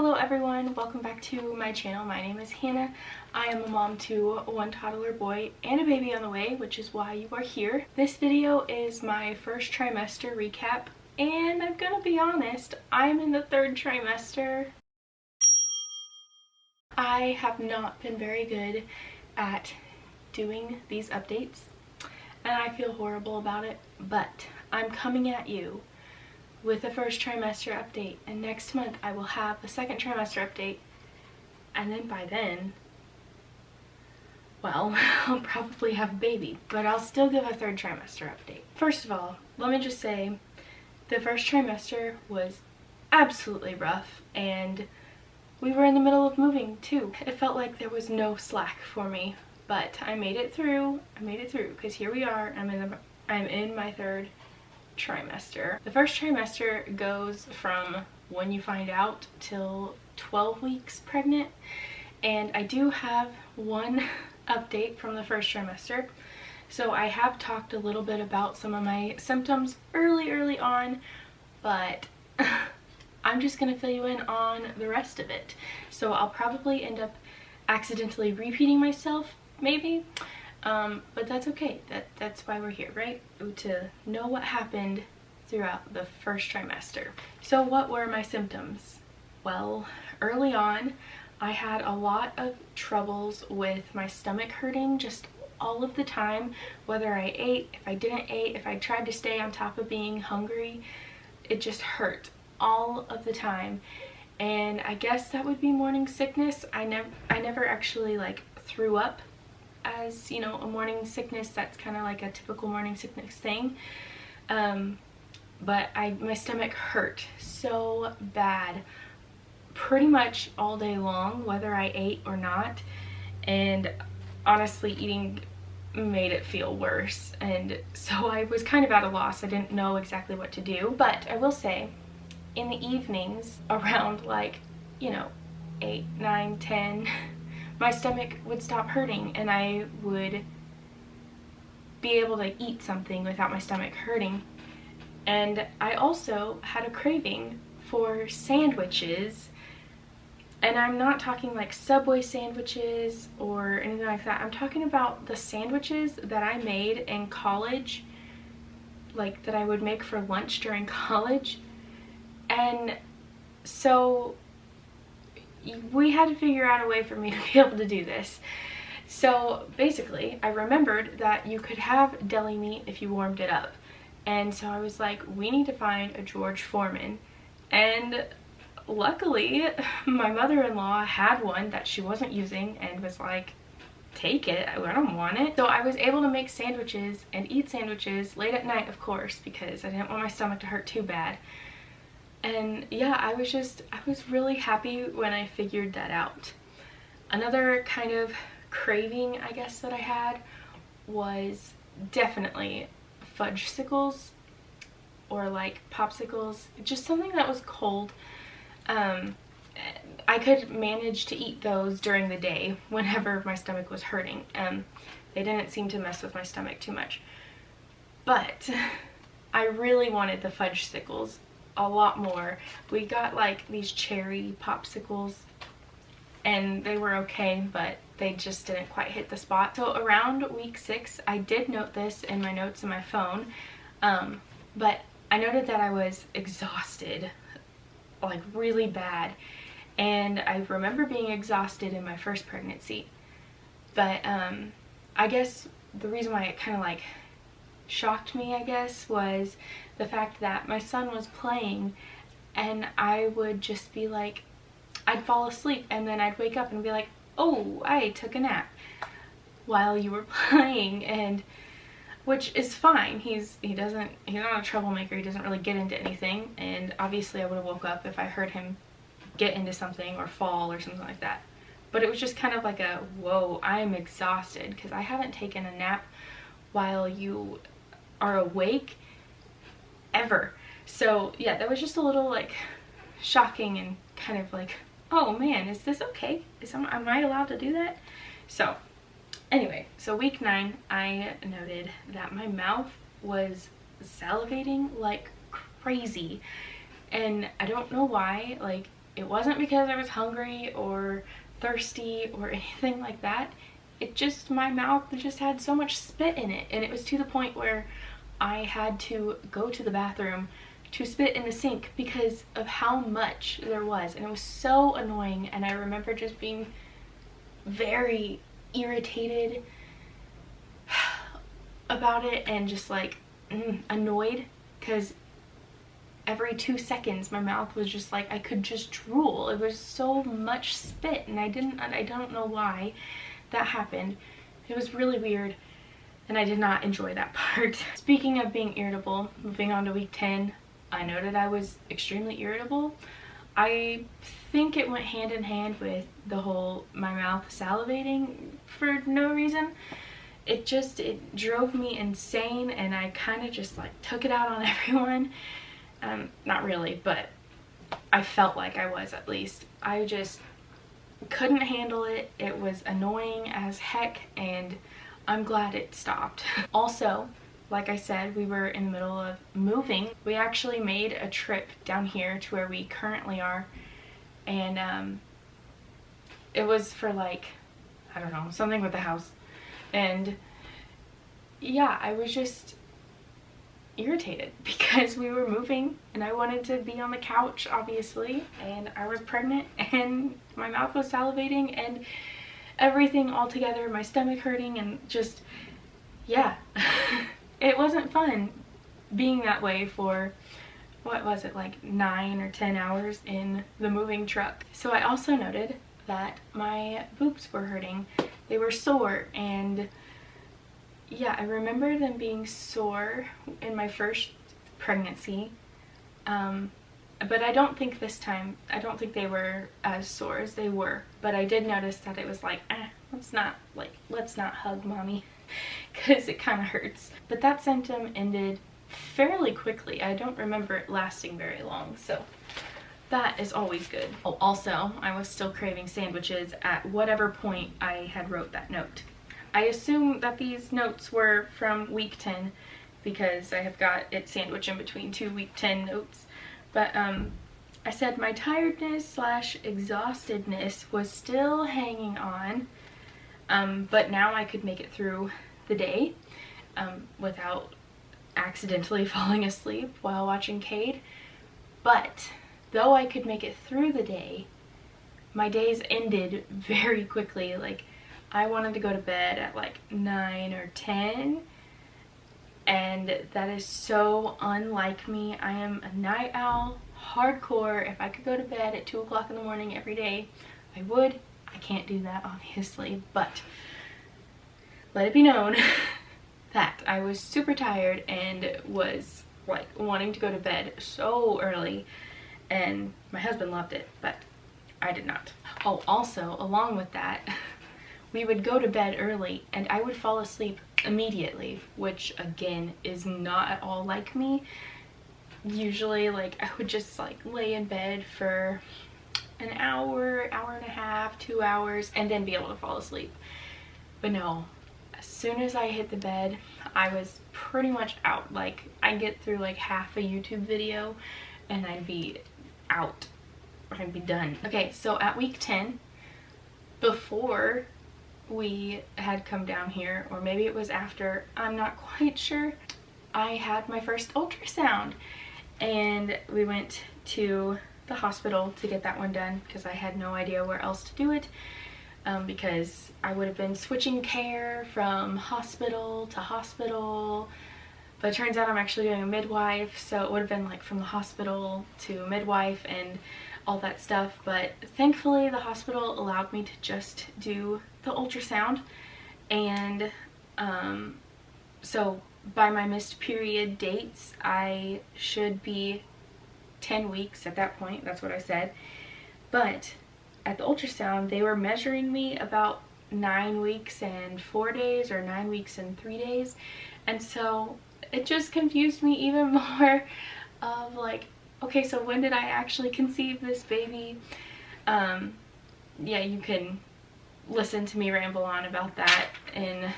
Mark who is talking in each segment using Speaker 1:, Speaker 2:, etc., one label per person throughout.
Speaker 1: Hello everyone, welcome back to my channel. My name is Hannah. I am a mom to one toddler boy and a baby on the way, which is why you are here. This video is my first trimester recap, and I'm gonna be honest, I'm in the third trimester. I have not been very good at doing these updates, and I feel horrible about it, but I'm coming at you with the first trimester update, and next month I will have the second trimester update, and then by then, well, I'll probably have a baby, but I'll still give a third trimester update. First of all, let me just say the first trimester was absolutely rough, and we were in the middle of moving too. It felt like there was no slack for me, but I made it through because here we are. I'm in my third trimester. The first trimester goes from when you find out till 12 weeks pregnant, and I do have one update from the first trimester. So I have talked a little bit about some of my symptoms early on, but I'm just gonna fill you in on the rest of it. So I'll probably end up accidentally repeating myself, maybe. But that's okay. That's why we're here, right? To know what happened throughout the first trimester. So what were my symptoms? Well, early on, I had a lot of troubles with my stomach hurting just all of the time, whether I ate, if I didn't eat, if I tried to stay on top of being hungry, it just hurt all of the time. And I guess that would be morning sickness. I never actually like threw up as, you know, a morning sickness. That's kind of like a typical morning sickness thing, but my stomach hurt so bad pretty much all day long, whether I ate or not, and honestly eating made it feel worse, and so I was kind of at a loss. I didn't know exactly what to do. But I will say, in the evenings around, like, you know, 8, 9, 10, my stomach would stop hurting and I would be able to eat something without my stomach hurting. And I also had a craving for sandwiches, and I'm not talking like Subway sandwiches or anything like that. I'm talking about the sandwiches that I made in college, like that I would make for lunch during college. And so we had to figure out a way for me to be able to do this. So basically, I remembered that you could have deli meat if you warmed it up. And so I was like, we need to find a George Foreman. And luckily, my mother-in-law had one that she wasn't using and was like, take it, I don't want it. So I was able to make sandwiches and eat sandwiches late at night, of course, because I didn't want my stomach to hurt too bad. And yeah, I was really happy when I figured that out. Another kind of craving, I guess, that I had was definitely fudgesicles, or like popsicles, just something that was cold. I could manage to eat those during the day whenever my stomach was hurting. They didn't seem to mess with my stomach too much. But I really wanted the fudgesicles a lot more. We got like these cherry popsicles, and they were okay, but they just didn't quite hit the spot. So around week 6, I did note this in my notes in my phone, but I noted that I was exhausted, like really bad. And I remember being exhausted in my first pregnancy, but I guess the reason why it kind of like shocked me, I guess, was the fact that my son was playing and I would just be like, I'd fall asleep and then I'd wake up and be like, oh, I took a nap while you were playing. And which is fine. He's not a troublemaker. He doesn't really get into anything, and obviously I would have woke up if I heard him get into something or fall or something like that. But it was just kind of like a, whoa, I'm exhausted, because I haven't taken a nap while you are awake ever. So yeah, that was just a little like shocking and kind of like, oh man, is this okay? Am I allowed to do that? So anyway, so week 9, I noted that my mouth was salivating like crazy, and I don't know why. Like, it wasn't because I was hungry or thirsty or anything like that. It just, my mouth just had so much spit in it, and it was to the point where I had to go to the bathroom to spit in the sink because of how much there was, and it was so annoying. And I remember just being very irritated about it and just like annoyed, because every 2 seconds my mouth was just like, I could just drool. It was so much spit, and I don't know why that happened. It was really weird, and I did not enjoy that part. Speaking of being irritable, moving on to week 10, I noted I was extremely irritable. I think it went hand in hand with the whole my mouth salivating for no reason. It drove me insane, and I kind of just like took it out on everyone. Not really, but I felt like I was, at least. I just couldn't handle it. It was annoying as heck, and I'm glad it stopped. Also, like I said, we were in the middle of moving. We actually made a trip down here to where we currently are, and it was for like, I don't know, something with the house. And yeah, I was just irritated because we were moving and I wanted to be on the couch, obviously, and I was pregnant and my mouth was salivating and everything all together, my stomach hurting, and just, yeah. It wasn't fun being that way for, what was it, like 9 or 10 hours in the moving truck. So I also noted that my boobs were hurting. They were sore, and yeah, I remember them being sore in my first pregnancy, but I don't think this time, I don't think they were as sore as they were, but I did notice that it was like, let's not hug mommy, because it kind of hurts. But that symptom ended fairly quickly. I don't remember it lasting very long, so that is always good. Oh, also, I was still craving sandwiches at whatever point I had wrote that note. I assume that these notes were from week 10 because I have got it sandwiched in between 2 week 10 notes. But I said my tiredness / exhaustedness was still hanging on, but now I could make it through the day without accidentally falling asleep while watching Cade. But though I could make it through the day, my days ended very quickly. Like, I wanted to go to bed at like 9 or 10, and that is so unlike me. I am a night owl, hardcore. If I could go to bed at 2 o'clock in the morning every day, I would. I can't do that, obviously, but let it be known that I was super tired and was like wanting to go to bed so early, and my husband loved it, but I did not. Oh, also, along with that, we would go to bed early and I would fall asleep immediately, which again is not at all like me. Usually, like, I would just like lay in bed for an hour, hour and a half, 2 hours, and then be able to fall asleep. But no, as soon as I hit the bed, I was pretty much out. Like, I'd get through like half a YouTube video and I'd be out. I'd be done. Okay, so at week 10, before we had come down here, or maybe it was after, I'm not quite sure, I had my first ultrasound, and we went to the hospital to get that one done because I had no idea where else to do it, because I would have been switching care from hospital to hospital, but it turns out I'm actually doing a midwife, so it would have been like from the hospital to midwife and all that stuff. But thankfully the hospital allowed me to just do the ultrasound, and so by my missed period dates I should be 10 weeks at that point. That's what I said. But at the ultrasound they were measuring me about 9 weeks and 4 days, or 9 weeks and 3 days, and so it just confused me even more of like, okay, so when did I actually conceive this baby? Yeah, you can listen to me ramble on about that in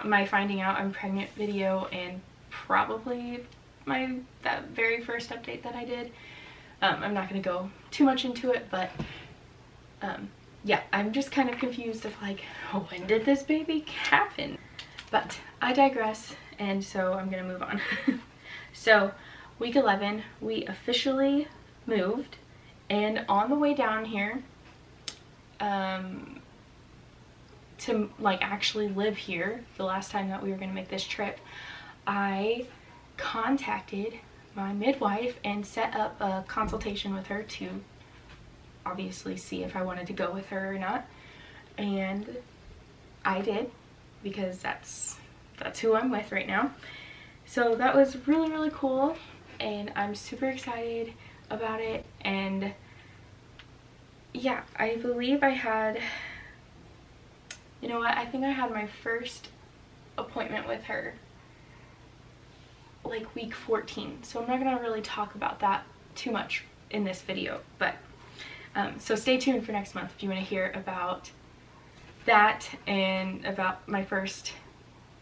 Speaker 1: my finding out I'm pregnant video, and probably that very first update that I did. I'm not going to go too much into it, but yeah, I'm just kind of confused of like, when did this baby happen? But I digress, and so I'm going to move on. So week 11, we officially moved, and on the way down here to like actually live here, the last time that we were going to make this trip, I contacted my midwife and set up a consultation with her to obviously see if I wanted to go with her or not, and I did, because that's who I'm with right now. So that was really, really cool, and I'm super excited about it. And yeah, I believe I had, you know what, I think I had my first appointment with her like week 14, so I'm not gonna really talk about that too much in this video, but so stay tuned for next month if you want to hear about that and about my first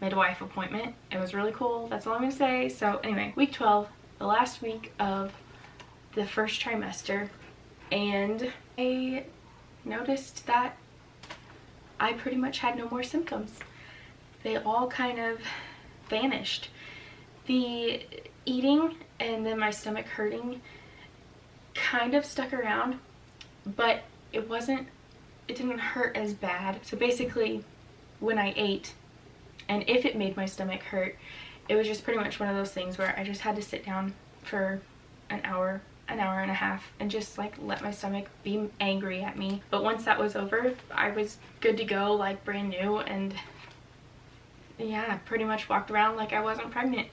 Speaker 1: midwife appointment. It was really cool, that's all I'm gonna say. So anyway, week 12, the last week of the first trimester, and I noticed that I pretty much had no more symptoms. They all kind of vanished. The eating and then my stomach hurting kind of stuck around, but it didn't hurt as bad. So basically, when I ate, and if it made my stomach hurt, it was just pretty much one of those things where I just had to sit down for an hour and a half and just like let my stomach be angry at me. But once that was over, I was good to go, like brand new, and yeah, pretty much walked around like I wasn't pregnant.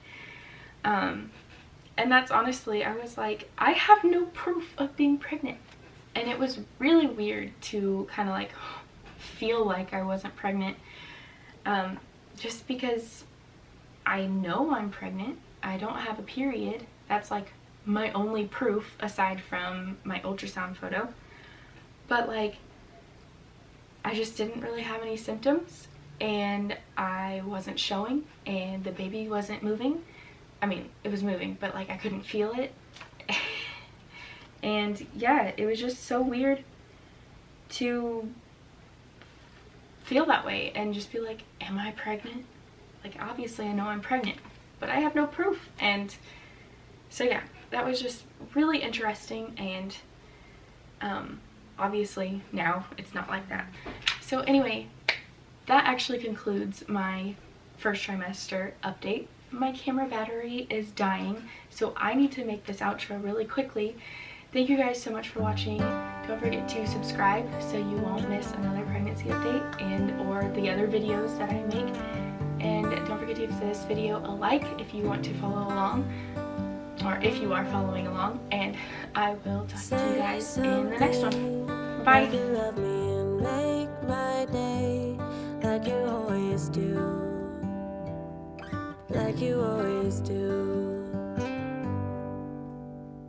Speaker 1: And that's honestly, I was like, I have no proof of being pregnant. And it was really weird to kind of like feel like I wasn't pregnant, just because I know I'm pregnant. I don't have a period. That's like my only proof aside from my ultrasound photo. But like, I just didn't really have any symptoms, and I wasn't showing, and the baby wasn't moving. I mean, it was moving, but like I couldn't feel it. And yeah, it was just so weird to feel that way and just be like, am I pregnant? Like, obviously I know I'm pregnant, but I have no proof. And so yeah, that was just really interesting, and obviously now it's not like that. So anyway, that actually concludes my first trimester update. My camera battery is dying, so I need to make this outro really quickly. Thank you guys so much for watching. Don't forget to subscribe so you won't miss another pregnancy update and or the other videos that I make. And don't forget to give this video a like if you want to follow along, or if you are following along, and I will talk to you guys in the next one. Bye! Like you always do.